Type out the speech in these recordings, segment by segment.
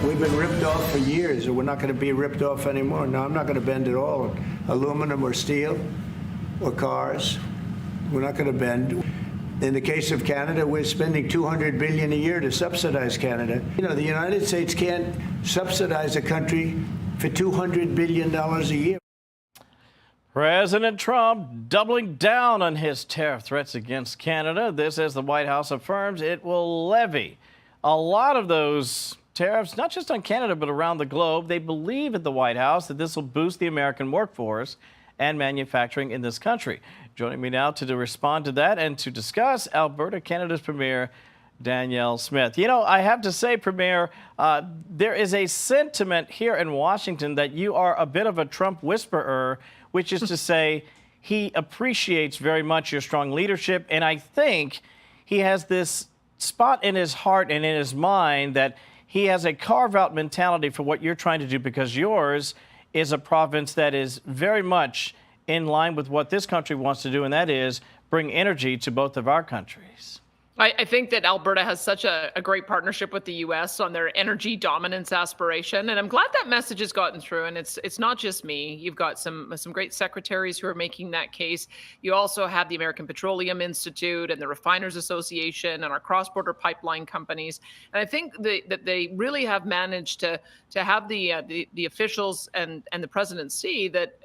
We've been ripped off for years, and we're not going to be ripped off anymore. No, I'm not going to bend at all. Aluminum or steel or cars, we're not going to bend. In the case of Canada, we're spending $200 billion a year to subsidize Canada. You know, the United States can't subsidize a country for $200 billion a year. President Trump doubling down on his tariff threats against Canada. This, as the White House affirms, it will levy a lot of those tariffs, not just on Canada, but around the globe. They believe at the White House that this will boost the American workforce and manufacturing in this country. Joining me now to respond to that and to discuss, Alberta, Canada's Premier, Danielle Smith. You know, I have to say, Premier, there is a sentiment here in Washington that you are a bit of a Trump whisperer, which is to say he appreciates very much your strong leadership. And I think he has this spot in his heart and in his mind that he has a carve-out mentality for what you're trying to do, because yours is a province that is very much in line with what this country wants to do, and that is bring energy to both of our countries. I think that Alberta has such a great partnership with the U.S. on their energy dominance aspiration, and I'm glad that message has gotten through. And it's not just me. You've got some great secretaries who are making that case. You also have the American Petroleum Institute and the Refiners Association and our cross-border pipeline companies. And I think that they really have managed to have the officials and the president see that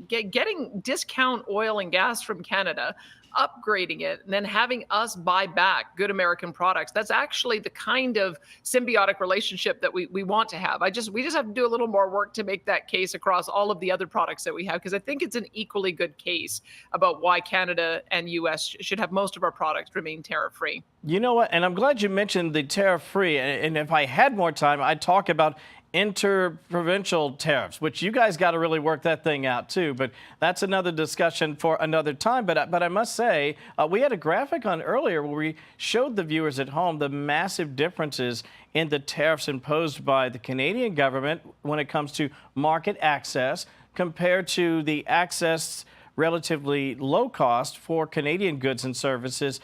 getting discount oil and gas from Canada, upgrading it, and then having us buy back good American products. That's actually the kind of symbiotic relationship that we want to have. We just have to do a little more work to make that case across all of the other products that we have, because I think it's an equally good case about why Canada and U.S. should have most of our products remain tariff-free. You know what? And I'm glad you mentioned the tariff-free. And if I had more time, I'd talk about interprovincial tariffs, which you guys got to really work that thing out too. But that's another discussion for another time. But I must say, we had a graphic on earlier where we showed the viewers at home the massive differences in the tariffs imposed by the Canadian government when it comes to market access compared to the access relatively low cost for Canadian goods and services.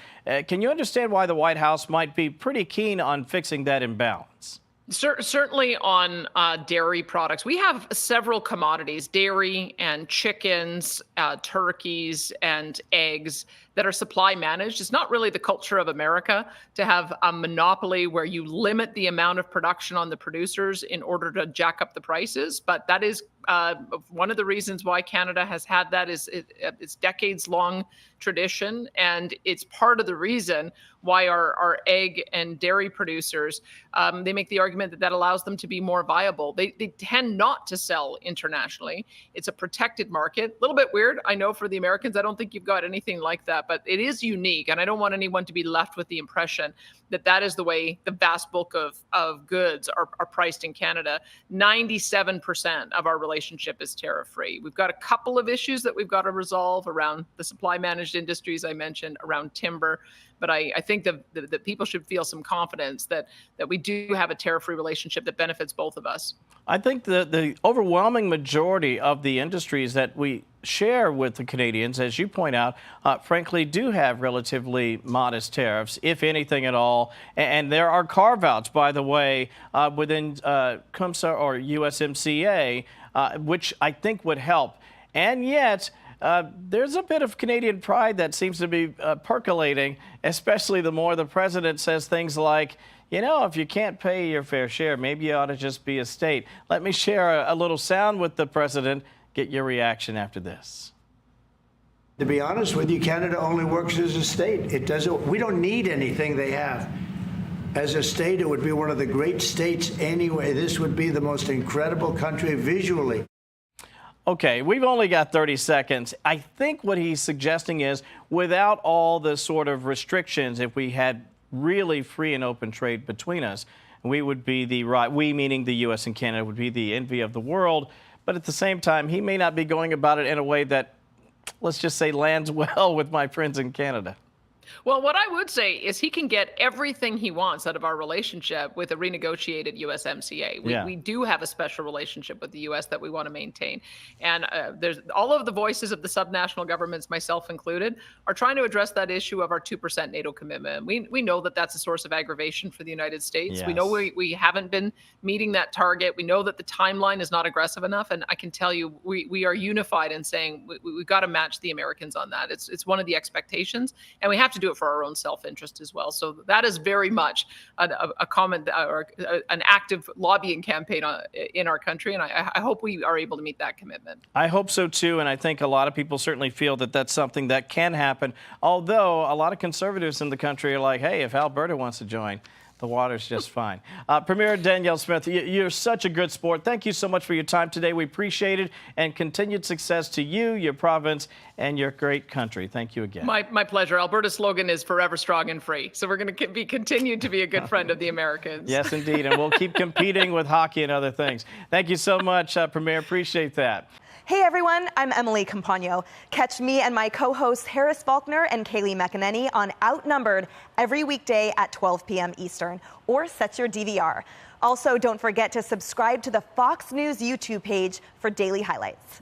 Can you understand why the White House might be pretty keen on fixing that imbalance? Certainly on dairy products. We have several commodities, dairy and chickens, turkeys and eggs, that are supply managed. It's not really the culture of America to have a monopoly where you limit the amount of production on the producers in order to jack up the prices. But that is one of the reasons why Canada has had that. It's decades-long tradition, and it's part of the reason why our egg and dairy producers, they make the argument that allows them to be more viable. They tend not to sell internationally. It's a protected market. A little bit weird, I know, for the Americans. I don't think you've got anything like that, but it is unique, and I don't want anyone to be left with the impression that that is the way the vast bulk of goods are priced in Canada. 97% of our relationship is tariff-free. We've got a couple of issues that we've got to resolve around the supply-managed industries I mentioned, around timber, but I think that people should feel some confidence that we do have a tariff-free relationship that benefits both of us. I think the overwhelming majority of the industries that we share with the Canadians, as you point out, frankly, do have relatively modest tariffs, if anything at all. And there are carve-outs, by the way, within CUMSA or USMCA, which I think would help. And yet, there's a bit of Canadian pride that seems to be percolating, especially the more the president says things like, you know, if you can't pay your fair share, maybe you ought to just be a state. Let me share a little sound with the president. Get your reaction after this. To be honest with you, Canada only works as a state. We don't need anything they have. As a state, it would be one of the great states anyway. This would be the most incredible country visually. Okay, we've only got 30 seconds. I think what he's suggesting is, without all the sort of restrictions, if we had really free and open trade between us, we would be we meaning the U.S. and Canada, would be the envy of the world. But at the same time, he may not be going about it in a way that, let's just say, lands well with my friends in Canada. Well, what I would say is he can get everything he wants out of our relationship with a renegotiated USMCA. Yeah. We do have a special relationship with the U.S. that we want to maintain. And there's all of the voices of the subnational governments, myself included, are trying to address that issue of our 2% NATO commitment. We know that that's a source of aggravation for the United States. Yes. We know we haven't been meeting that target. We know that the timeline is not aggressive enough. And I can tell you, we are unified in saying we've got to match the Americans on that. It's one of the expectations. And we have to do it for our own self-interest as well. So that is very much a comment or an active lobbying campaign in our country. And I hope we are able to meet that commitment. I hope so too, and I think a lot of people certainly feel that that's something that can happen, although a lot of conservatives in the country are like, hey, if Alberta wants to join, the water's just fine. Premier Danielle Smith, you're such a good sport. Thank you so much for your time today. We appreciate it, and continued success to you, your province, and your great country. Thank you again. My pleasure. Alberta's slogan is forever strong and free. So we're going to be continued to be a good friend of the Americans. Yes, indeed, and we'll keep competing with hockey and other things. Thank you so much, Premier. Appreciate that. Hey everyone, I'm Emily Campagno. Catch me and my co-hosts Harris Faulkner and Kaylee McEnany on Outnumbered every weekday at 12 p.m. Eastern, or set your DVR. Also, don't forget to subscribe to the Fox News YouTube page for daily highlights.